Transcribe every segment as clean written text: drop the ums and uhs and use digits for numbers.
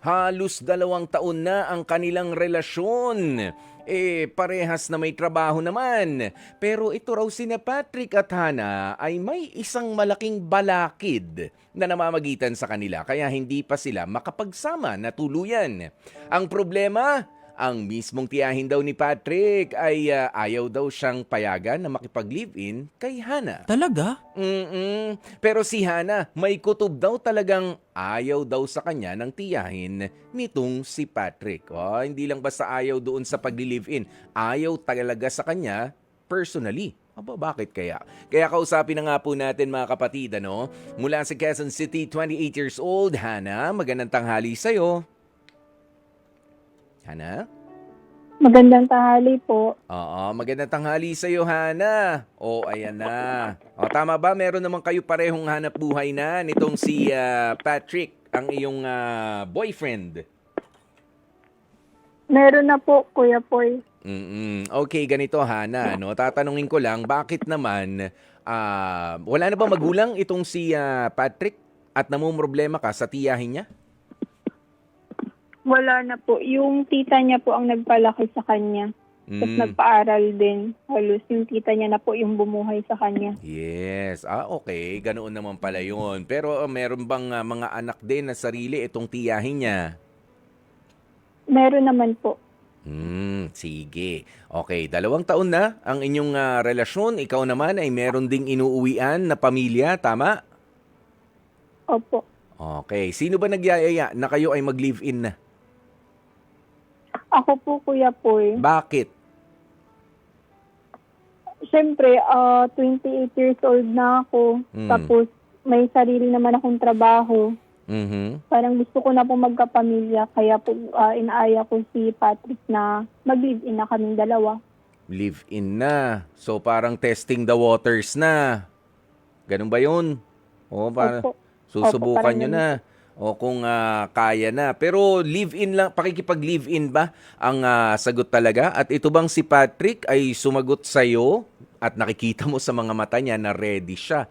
Halos 2 taon na ang kanilang relasyon. Parehas na may trabaho naman. Pero ito raw sina Patrick at Hannah ay may isang malaking balakid na namamagitan sa kanila kaya hindi pa sila makapagsama na tuluyan. Ang problema, ang mismong tiyahin daw ni Patrick ay ayaw daw siyang payagan na makipag-live-in kay Hannah. Talaga? Pero si Hannah, may kutob daw talagang ayaw daw sa kanya ng tiyahin nitong si Patrick. Hindi lang basta ayaw doon sa pag-live-in, ayaw talaga sa kanya personally. Aba, bakit kaya? Kaya kausapin na nga po natin mga kapatid, ano? Mula sa Quezon City, 28 years old, Hannah, magandang tanghali sa'yo. Hannah? Magandang tanghali po. Oo, magandang tanghali sa iyo, Hannah. Ayan na. Tama ba? Meron naman kayo parehong hanap buhay na nitong si Patrick, ang iyong boyfriend. Meron na po, Kuya Poy. Okay, ganito, Hannah. No? Tatanungin ko lang, bakit naman, wala na ba magulang itong si Patrick at namumroblema ka sa tiyahin niya? Wala na po. Yung tita niya po ang nagpalaki sa kanya. Tapos nagpaaral din. Halos yung tita niya na po yung bumuhay sa kanya. Yes. Okay. Ganoon naman pala yun. Pero meron bang mga anak din na sarili itong tiyahin niya? Meron naman po. Sige. Okay, 2 taon na ang inyong relasyon. Ikaw naman ay meron ding inuuwian na pamilya, tama? Opo. Okay. Sino ba nagyayaya na kayo ay mag-live-in na? Ako po, Kuya Poy. Bakit? Siyempre, 28 years old na ako. Tapos, may sarili naman akong trabaho. Parang gusto ko na po magkapamilya. Kaya po, inaaya ko si Patrick na mag-live-in na kaming dalawa. Live-in na. So, parang testing the waters na. Ganun ba yun? Opo. Susubukan Opo, nyo parang na. Kung kaya na. Pero live-in lang, pakikipag-live-in ba ang sagot talaga? At ito bang si Patrick ay sumagot sa'yo at nakikita mo sa mga mata niya na ready siya?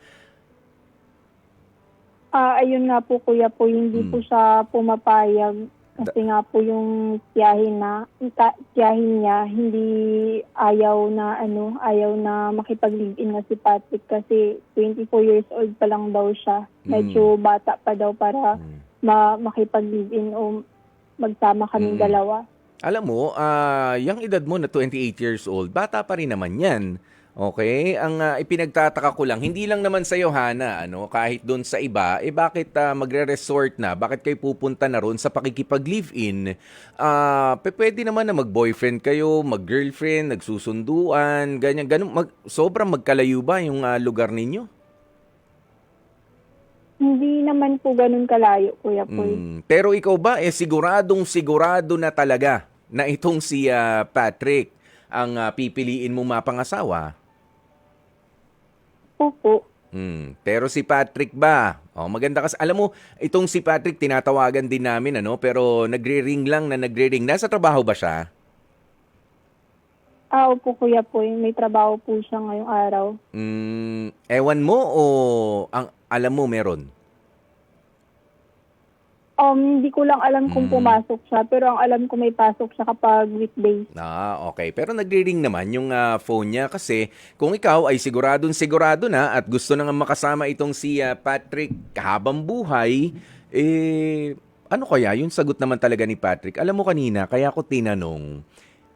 Ayun nga po, Kuya po, hindi po siya pumapayag. Kasi nga po yung tiyahin niya, hindi ayaw na makipag-live-in na si Patrick kasi 24 years old pa lang daw siya. Medyo bata pa daw para makipag-live-in o magsama kaming dalawa. Alam mo, yung edad mo na 28 years old, bata pa rin naman yan. Okay? Ang ipinagtataka ko lang, hindi lang naman sa'yo, Hannah, kahit doon sa iba, bakit magre-resort na? Bakit kayo pupunta na ron sa pakikipag-live-in? Pwede naman na mag-boyfriend kayo, mag-girlfriend, nagsusunduan, ganyan. Sobrang magkalayo ba yung lugar ninyo? Hindi naman po ganun kalayo, Kuya Poy. Pero ikaw ba, siguradong-sigurado na talaga na itong si Patrick ang pipiliin mo mapangasawa? Opo. Pero si Patrick ba? Maganda kasi. Alam mo, itong si Patrick tinatawagan din namin, pero nagre-ring. Nasa trabaho ba siya? Opo, Kuya Poy. May trabaho po siya ngayong araw. Ewan mo o alam mo meron? Hindi ko lang alam kung pumasok siya, pero ang alam ko may pasok siya kapag weekdays. Okay. Pero nagre-ring naman yung phone niya kasi kung ikaw ay sigurado na at gusto nang makasama itong si Patrick habang buhay, ano kaya yung sagot naman talaga ni Patrick? Alam mo kanina, kaya ko tinanong,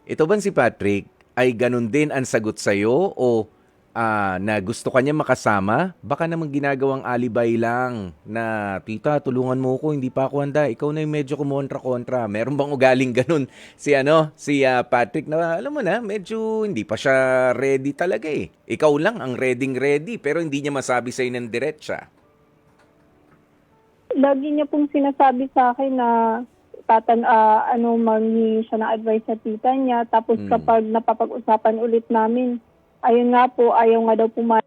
ito ba si Patrick ay ganun din ang sagot sa'yo o na gusto kanya makasama, baka naman ginagawang alibay lang na, tita, tulungan mo ko, hindi pa ako handa. Ikaw na yung medyo kumontra-kontra. Meron bang ugaling ganun si Patrick na, alam mo na, medyo hindi pa siya ready talaga eh. Ikaw lang ang ready, pero hindi niya masabi sa'yo ng diretsa. Lagi niya pong sinasabi sa akin na mangi siya ng advice sa tita niya. Tapos kapag napapag-usapan ulit namin, ayun nga po, ayaw nga daw pumayin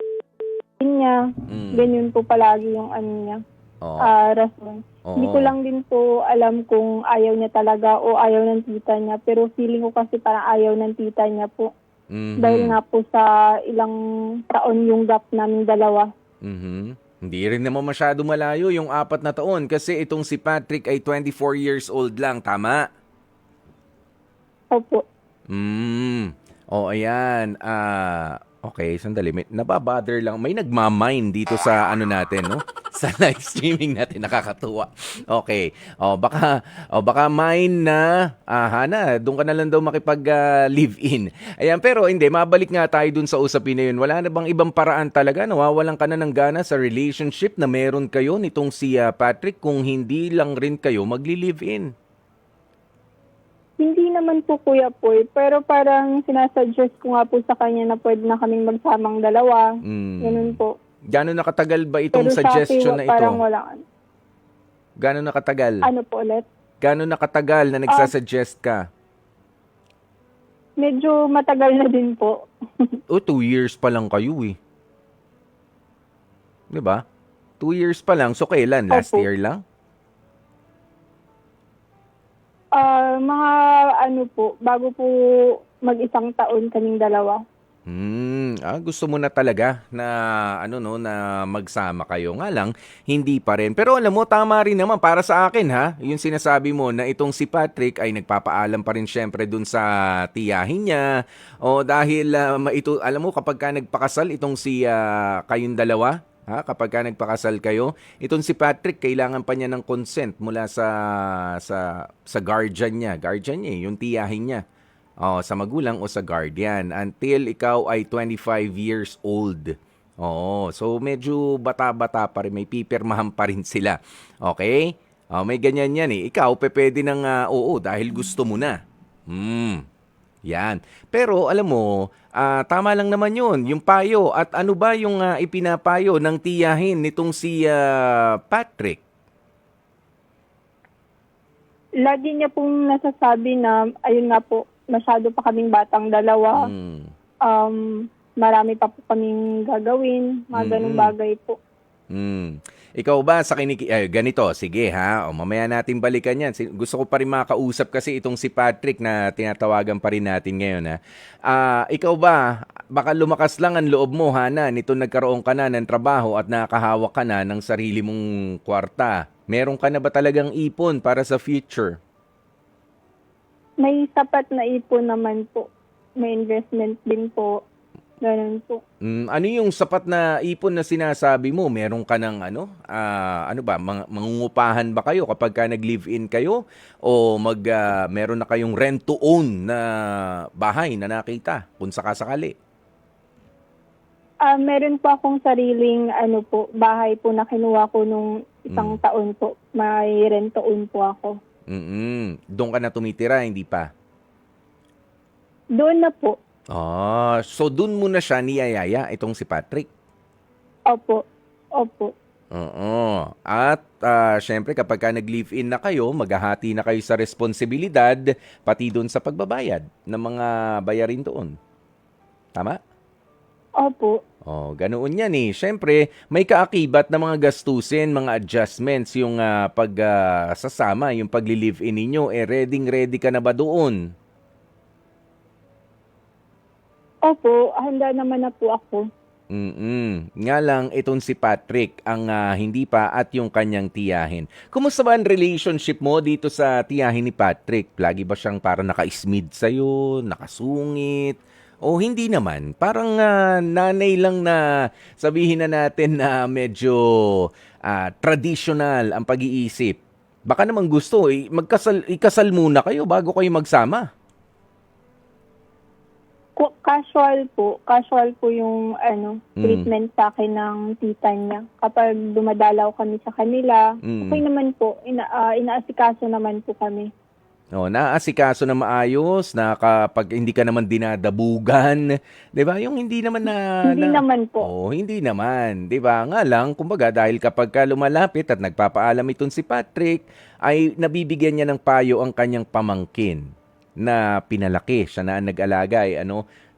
niya. Ganyan po palagi yung niya. Rason. Hindi ko lang din po alam kung ayaw niya talaga o ayaw ng tita niya. Pero feeling ko kasi parang ayaw ng tita niya po. Dahil nga po sa ilang taon yung gap namin dalawa. Hindi rin naman masyado malayo yung 4 na taon kasi itong si Patrick ay 24 years old lang, tama? Opo. O ayan. Okay, sandali. Nababother lang. May nagmamine dito sa ano natin, no? Sa live streaming natin. Nakakatuwa. Okay. O baka mine na, Hana, doon ka na lang daw makipag-live-in. Ayan, pero hindi. Mabalik nga tayo dun sa usapin na yun. Wala na bang ibang paraan talaga? Nawawalan ka na ng gana sa relationship na meron kayo nitong si Patrick kung hindi lang rin kayo magli-live-in? Hindi naman po Kuya Poy, pero parang sinasuggest ko nga po sa kanya na pwede na kaming magsamang dalawa. Ganun po. Gano'n nakatagal ba itong Pero sa suggestion akin, na ito? parang wala. Gano'n nakatagal? Ano po ulit? Gano'n nakatagal na nagsasuggest ka? Medyo matagal na din po. O, 2 years pa lang kayo eh. 'Di ba? 2 years pa lang. So, kailan? Last Opo. year lang? Mga ano po, bago po mag-isang taon kaming dalawa. Gusto mo na talaga na na magsama kayo. Nga lang, hindi pa rin. Pero alam mo, tama rin naman para sa akin ha. Yung sinasabi mo na itong si Patrick ay nagpapaalam pa rin syempre dun sa tiyahin niya. O dahil alam mo kapag ka nagpakasal itong si kayong dalawa, kapag ka nagpakasal kayo, itong si Patrick kailangan pa niya ng consent mula sa guardian niya. Guardian niya, yung tiyahin niya. Sa magulang o sa guardian until ikaw ay 25 years old. So medyo bata-bata pa rin, may pipirmahan pa rin sila. Okay? May ganyan yan eh. Ikaw, pwede ng oo dahil gusto mo na. Yan. Pero alam mo, tama lang naman yun, yung payo. At ano ba yung ipinapayo ng tiyahin nitong si Patrick? Lagi niya pong nasasabi na, ayun nga po, masyado pa kaming batang dalawa. Marami pa po kaming gagawin, mga ganung bagay po. Ikaw ba sa ganito, sige ha, mamaya natin balikan yan. Gusto ko pa rin makausap kasi itong si Patrick na tinatawagan pa rin natin ngayon ha. Ikaw ba, baka lumakas lang ang loob mo Hana, nito nagkaroon ka na ng trabaho at nakahawak ka na ng sarili mong kwarta. Meron ka na ba talagang ipon para sa future? May sapat na ipon naman po. May investment din po. Ganun po. Ano yung sapat na ipon na sinasabi mo? Meron ka ng mangungupahan ba kayo kapag ka nag-live-in kayo? O meron na kayong rent-to-own na bahay na nakita kung sakasakali? Meron po akong sariling bahay po na kinuha ko nung isang taon po. May rent-to-own po ako. Doon ka na tumitira, hindi pa? Doon na po. So doon mo na siya niyayaya, itong si Patrick? Opo. Oo. At syempre kapag ka nag-live-in na kayo, maghahati na kayo sa responsibilidad, pati doon sa pagbabayad ng mga bayarin doon. Tama? Opo. Ganoon yan eh. Syempre, may kaakibat na mga gastusin, mga adjustments, yung sasama, yung pagli-live-in ninyo, ready ka na ba doon? Opo, handa naman na po ako. Nga lang, itong si Patrick ang hindi pa at yung kanyang tiyahin. Kumusta ba ang relationship mo dito sa tiyahin ni Patrick? Lagi ba siyang parang naka-smid sa'yo, nakasungit? O hindi naman? Parang nanay lang na sabihin na natin na medyo traditional ang pag-iisip. Baka naman gusto, ikasal muna kayo bago kayo magsama. Casual po yung treatment sa akin ng tita niya. Kapag dumadalaw kami sa kanila, okay naman po, inaasikaso naman po kami. Naaasikaso na maayos, na kapag hindi ka naman dinadabugan, 'di ba? Yung hindi naman Hindi naman po. Hindi naman, 'di ba? Nga lang, kumbaga dahil kapag ka lumalapit at nagpapaalam itong si Patrick, ay nabibigyan niya ng payo ang kanyang pamangkin na pinalaki siya na ang nag-alaga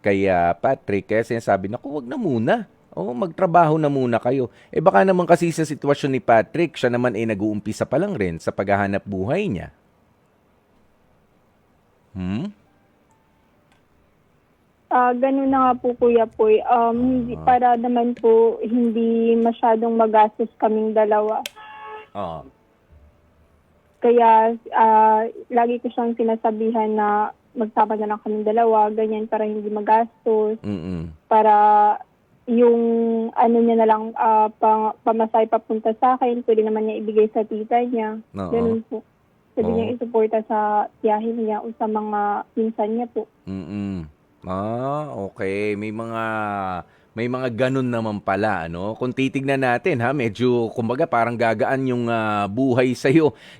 kay Patrick. Kaya sinasabi, naku, wag na muna. Magtrabaho na muna kayo. Baka naman kasi sa sitwasyon ni Patrick, siya naman nag-uumpisa pa lang rin sa paghahanap buhay niya. Ganun na nga po Kuya Poy. Hindi, para naman po hindi masyadong magastos kaming dalawa. Oo. Kaya lagi ko siyang sinasabihan na magsama na lang kaming dalawa, ganyan para hindi magastos, Mm. para yung ano niya na lang pamasay papunta sa akin, pwede naman niya ibigay sa tita niya. Oo. Ganun po. Pwede Oo. niya isuporta sa tiyahin niya o sa mga pinsan niya po. Mm. Okay. May mga ganun naman pala, ano? Kung titignan natin, ha, medyo kumbaga parang gagaan yung buhay sa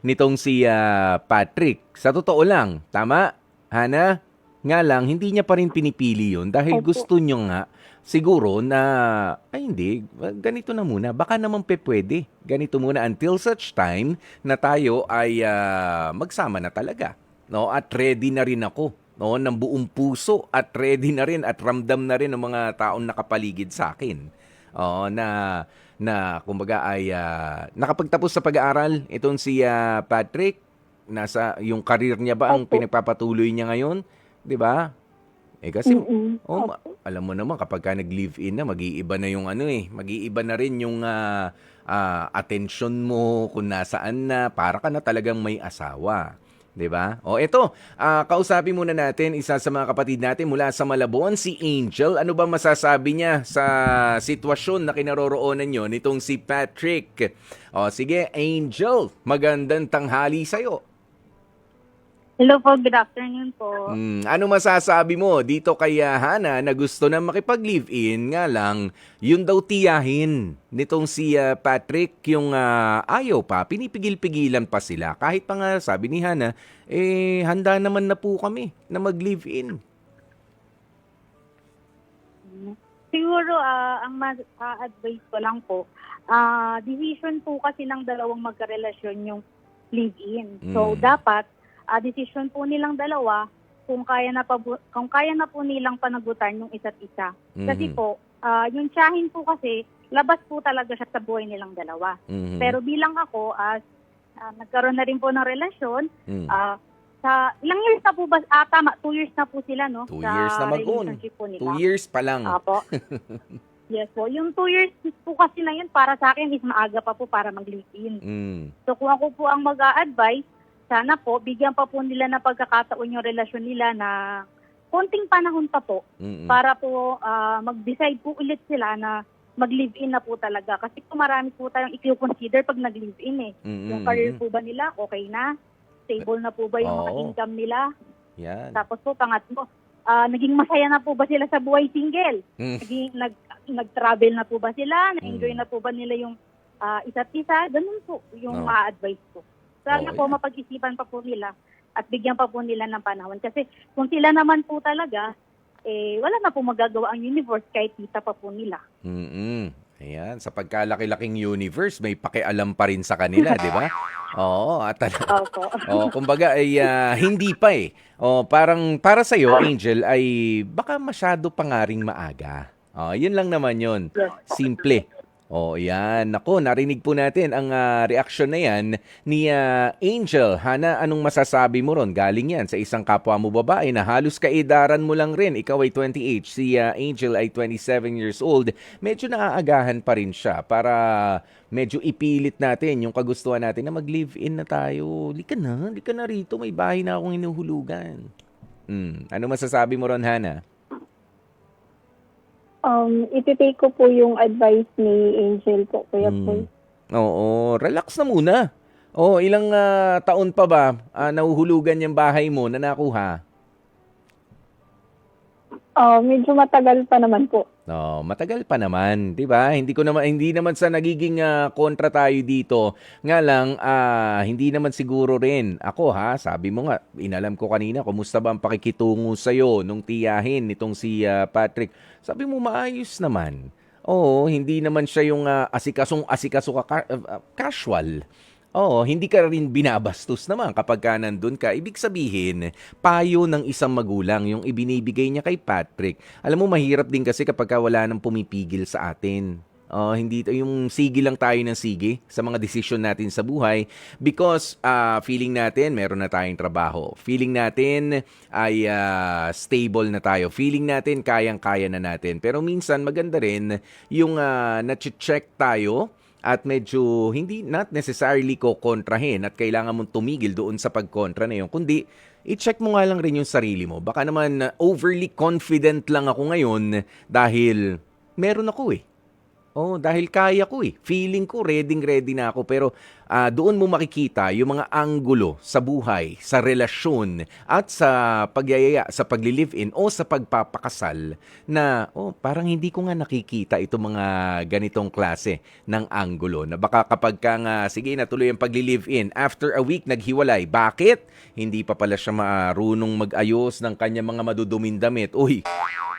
nitong si Patrick. Sa totoo lang, tama? Hana? Nga lang, hindi niya pa rin pinipili yun dahil Opo. gusto niyo nga siguro na, ay hindi, ganito na muna. Baka naman pwede. Ganito muna until such time na tayo ay magsama na talaga. No? At ready na rin ako, no, ng buong puso at ready na rin at ramdam na rin ng mga taong nakapaligid sa akin. Oo, na kumbaga ay nakapagtapos sa pag-aaral itong si Patrick. Nasa yung career niya ba ang Opo. pinagpapatuloy niya ngayon, 'di ba? Kasi Opo. alam mo naman kapag ka nag-live-in na mag-iiba na yung mag-iiba na rin yung attention mo kung nasaan na, para ka na talagang may asawa. 'Di ba? Eto, kausapin muna natin isa sa mga kapatid natin mula sa Malabon, si Angel. Ano ba masasabi niya sa sitwasyon na kinaroroonan niyo nitong si Patrick? Sige, Angel, magandang tanghali sa'yo. Hello po, good afternoon po. Ano masasabi mo dito kay Hana na gusto na makipag-live-in, nga lang, yun daw tiyahin nitong si Patrick yung ayaw pa, pinipigil-pigilan pa sila. Kahit pa nga sabi ni Hana, handa naman na po kami na mag-live-in. Siguro, ang advice ko lang po, decision po kasi ng dalawang magkarelasyon yung live-in. So, dapat, decision po nilang dalawa kung kaya na po nilang panagutan yung isa't isa. Kasi po, yung tiyahin po kasi, labas po talaga siya sa buhay nilang dalawa. Pero bilang ako, nagkaroon na rin po ng relasyon, sa ilang years na po ba? Tama, 2 years na po sila, no? 2 years na mag-on. Relationship po nila. 2 years pa lang. Apo. Yes po. Yung 2 years po kasi na yun, para sa akin is maaga pa po para mag-live-in. So kung ako po ang mag-a-advise, sana po, bigyan pa po nila na pagkakataon yung relasyon nila na konting panahon pa po para po mag-decide po ulit sila na mag-live-in na po talaga. Kasi po marami po tayong i-consider pag nag-live-in eh. Yung career po ba nila, okay na? Stable na po ba yung mga income nila? Yan. Tapos po, pangatlo, naging masaya na po ba sila sa buhay single? Nag-travel na po ba sila? Na-enjoy na po ba nila yung isa't isa? Ganun po yung ma-advise ko. Sana po mapag-isipan pa po nila at bigyan pa po nila ng panahon. Kasi kung sila naman po talaga, wala na po magagawa ang universe kahit kita pa po nila. Ayan, sa pagkalaki-laking universe, may pakialam pa rin sa kanila, di ba? Oo, at Opo. kumbaga ay hindi pa eh. Parang para sa iyo, Angel, ay baka masyado pa nga ring maaga. Yun lang naman yun. Simple. Yan. Nako, narinig po natin ang reaksyon na yan ni Angel. Hana, anong masasabi mo ron? Galing yan sa isang kapwa mo babae na halos kaedaran mo lang rin. Ikaw ay 28, si Angel ay 27 years old. Medyo naaagahan pa rin siya para medyo ipilit natin yung kagustuhan natin na mag-live-in na tayo. Lika na rito. May bahay na akong hinuhulugan. Ano masasabi mo ron, Hana? Iti-take ko po yung advice ni Angel po, Kuya Poy. Oo, relax na muna. Ilang taon pa ba nahuhulugan yung bahay mo na nakuha? Medyo matagal pa naman po. Matagal pa naman, 'di ba? Hindi naman sa nagiging kontra tayo dito. Nga lang hindi naman siguro rin. Ako sabi mo nga, inalam ko kanina, kumusta ba ang pakikitungo sa iyo nung tiyahin nitong si Patrick? Sabi mo maayos naman. Hindi naman siya yung asikaso ka casual. Hindi ka rin binabastos naman kapag ka nandun ka. Ibig sabihin, payo ng isang magulang yung ibinibigay niya kay Patrick. Alam mo, mahirap din kasi kapag ka wala nang pumipigil sa atin. Hindi yung sige lang tayo ng sige sa mga desisyon natin sa buhay because feeling natin meron na tayong trabaho. Feeling natin ay stable na tayo. Feeling natin kayang-kaya na natin. Pero minsan maganda rin yung na-check tayo at medyo hindi not necessarily ko kontrahin at kailangan mong tumigil doon sa pagkontra na yun. Kundi, i-check mo nga lang rin yung sarili mo. Baka naman overly confident lang ako ngayon dahil meron ako eh. Dahil kaya ko eh. Feeling ko, ready na ako. Pero doon mo makikita yung mga anggulo sa buhay, sa relasyon, at sa pagyayaya, sa pagli-live-in o sa pagpapakasal na, parang hindi ko nga nakikita itong mga ganitong klase ng anggulo. Na baka kapag ka nga, sige, natuloy ang pagli-live-in, after a week, naghiwalay. Bakit? Hindi pa pala siya marunong mag-ayos ng kanyang mga maduduming damit. Uy,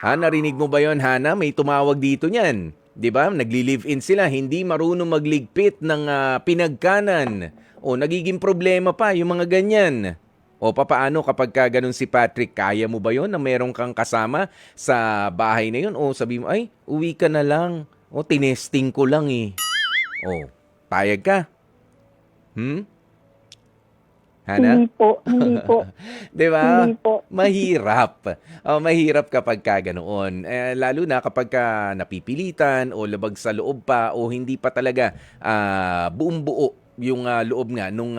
narinig mo ba yon, Hana? May tumawag dito niyan. 'Di ba? Nagli-live-in sila, hindi marunong magligpit ng pinagkanan. Nagiging problema pa yung mga ganyan. Papaano kapag ka ganun si Patrick, kaya mo ba 'yon na meron kang kasama sa bahay na 'yon? Sabi mo, ay, uwi ka na lang. Tinesting ko lang eh. Payag ka? Hana? Hindi po. 'Di ba? Hindi po. Mahirap. Mahirap kapag ka ganoon. Lalo na kapag ka napipilitan o labag sa loob pa o hindi pa talaga buong-buo yung loob nga nung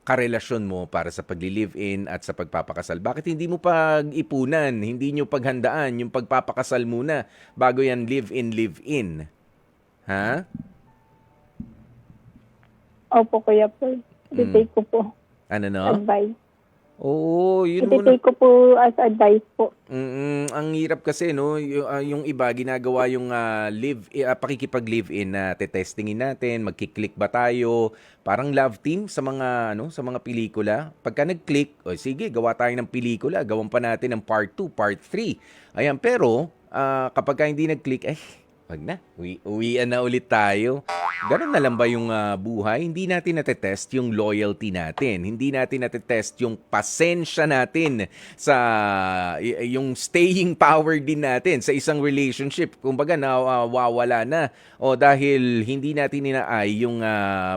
karelasyon mo para sa pagli-live-in at sa pagpapakasal. Bakit hindi mo pag-ipunan, hindi nyo paghandaan yung pagpapakasal muna bago yan live-in? Ha? Opo, Kuya Paul. Ititake ko po. Ano no? Advice. Yun muna. Ititake ko po as advice po. Ang hirap kasi no, yung iba ginagawa yung pakikipag-live-in na tetestingin natin, magki-click ba tayo, parang love team sa mga sa mga pelikula. Pagka nag-click, sige, gawa tayo ng pelikula, gawan pa natin ng part 2, part 3. Ayan, pero kapag hindi nag-click, wag na, uwian na ulit tayo. Ganun na lang ba yung buhay? Hindi natin natetest yung loyalty natin. Hindi natin natetest yung pasensya natin sa yung staying power din natin sa isang relationship. Kumbaga nawawala na dahil hindi natin inaay yung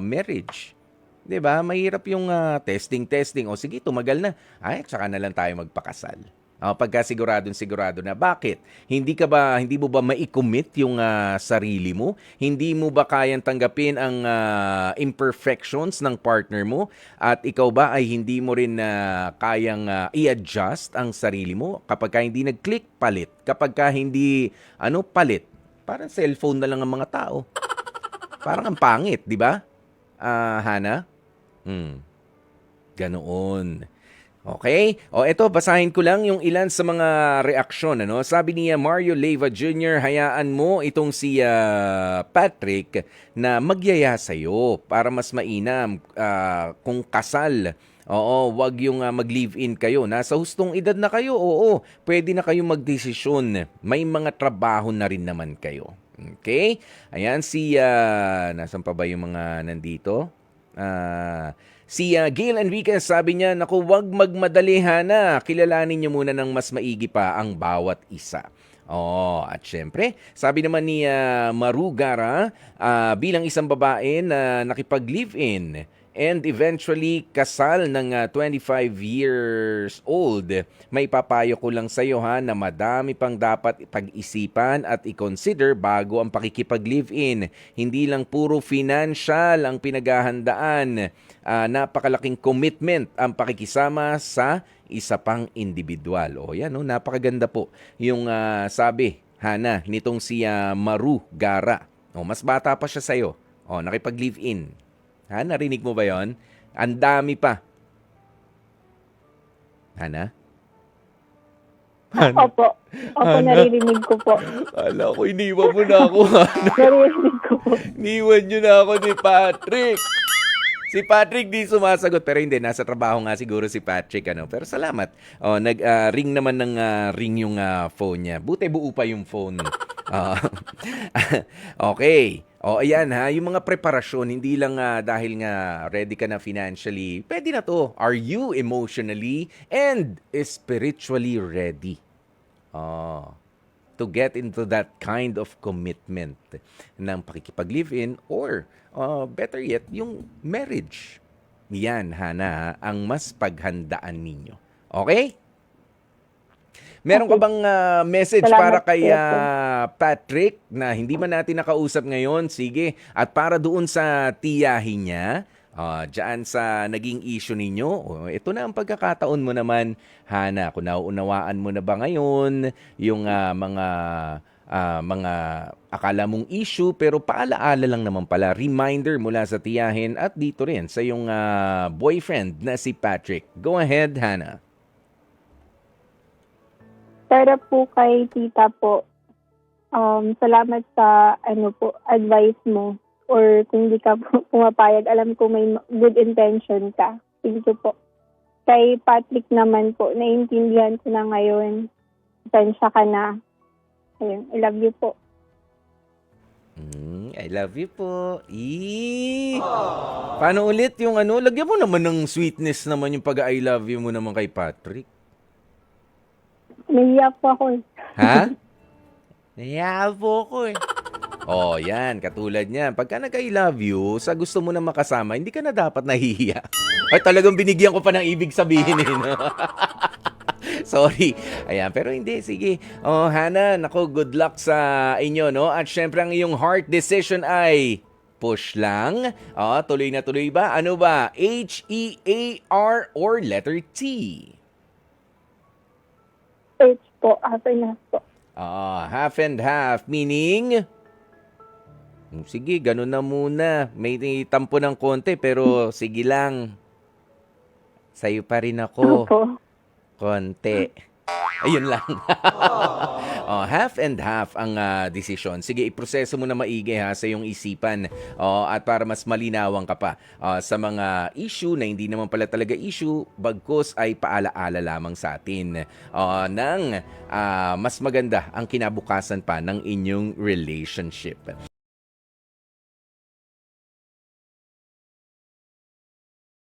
marriage. 'Di ba? Mahirap yung testing. Sige, tumagal na. Tsaka na lang tayo magpakasal. Pagka sigurado na. Bakit? Hindi mo ba mai-commit yung sarili mo? Hindi mo ba kayang tanggapin ang imperfections ng partner mo? At ikaw ba ay hindi mo rin kayang i-adjust ang sarili mo? Kapag ka hindi nag-click, palit. Kapag ka hindi, palit. Parang cellphone na lang ang mga tao. Parang ang pangit, di ba? Hana? Ganoon. Okay? Eto, basahin ko lang yung ilan sa mga reaksyon. Sabi niya, Mario Leyva Jr., hayaan mo itong si Patrick na magyaya sa'yo para mas mainam kung kasal. Wag yung mag-live-in kayo. Nasa hustong edad na kayo, pwede na kayo magdesisyon. May mga trabaho na rin naman kayo. Okay? Ayan, nasan pa ba yung mga nandito? Si Gail Enriquez, sabi niya, naku, wag magmadali, Hana. Kilalanin niyo muna ng mas maigi pa ang bawat isa. At syempre, sabi naman ni Maru Gara, bilang isang babae na nakipag-live-in and eventually kasal ng 25 years old, may papayo ko lang sa iyo na madami pang dapat pag-isipan at i-consider bago ang pakikipag-live-in. Hindi lang puro financial ang pinaghahandaan. Napakalaking commitment ang pakikisama sa isa pang individual. Yan, napakaganda po yung sabi, Hana, nitong si Maru Gara. Mas bata pa siya sa'yo. Nakipag-live-in. Narinig mo ba yon? Ang dami pa. Hana? Opo, naririnig ko po. Ala ko, iniwan mo na ako. Naririnig ko po. Iniwan nyo na ako ni Patrick. Si Patrick di sumasagot, pero hindi, nasa trabaho nga siguro si Patrick. Pero salamat. Nag-ring naman ng ring yung phone niya. Buti buo pa yung phone. Okay. Ayan yung mga preparasyon, hindi lang dahil nga ready ka na financially. Pwede na to. Are you emotionally and spiritually ready? to get into that kind of commitment ng pakikipag-live-in or better yet, yung marriage. Yan, Hana, ang mas paghandaan ninyo. Okay? Meron ka Okay. bang message Salamat, para kay Kuya Patrick na hindi man natin nakausap ngayon? Sige. At para doon sa tiyahin niya, dyan sa naging issue ninyo, ito na ang pagkakataon mo naman, Hana. Kung nauunawaan mo na ba ngayon yung mga akala mong issue, pero paalaala lang naman pala. Reminder mula sa tiyahin at dito rin sa yung boyfriend na si Patrick. Go ahead, Hana. Para po kay tita po, salamat sa advice mo. Or kung hindi ka po pumapayag, alam ko may good intention ka. Thank you po. Kay Patrick naman po, naiintindihan ko na ngayon. Pasensya ka na. Ayun, I love you po. I love you po. Paano ulit yung lagyan mo naman ng sweetness naman yung pag-I love you mo naman kay Patrick. Naiyak po ako. Ha? Nahiya po ko eh. Oh, yan. Katulad niyan. Pagka nag-I love you, sa gusto mo na makasama, hindi ka na dapat nahihiya. Ay, talagang binigyan ko pa ng ibig sabihin eh. No? Sorry. Ayan, pero hindi. Sige. Oh, Hana, nako, good luck sa inyo, no? At syempre, ang iyong heart decision ay push lang. Tuloy na tuloy ba? Ano ba? H-E-A-R or letter T? H po, half and half po. Half and half, meaning? Sige, ganun na muna. May tampo ng konti, pero sige lang. Sa'yo pa rin ako. Opo. Konti. Ayun lang. Half and half ang desisyon. Sige, iproseso mo na maigi ha sa iyong isipan. At para mas malinawan ka pa sa mga issue na hindi naman pala talaga issue, bagkus ay paalaala lamang sa atin ng mas maganda ang kinabukasan pa ng inyong relationship.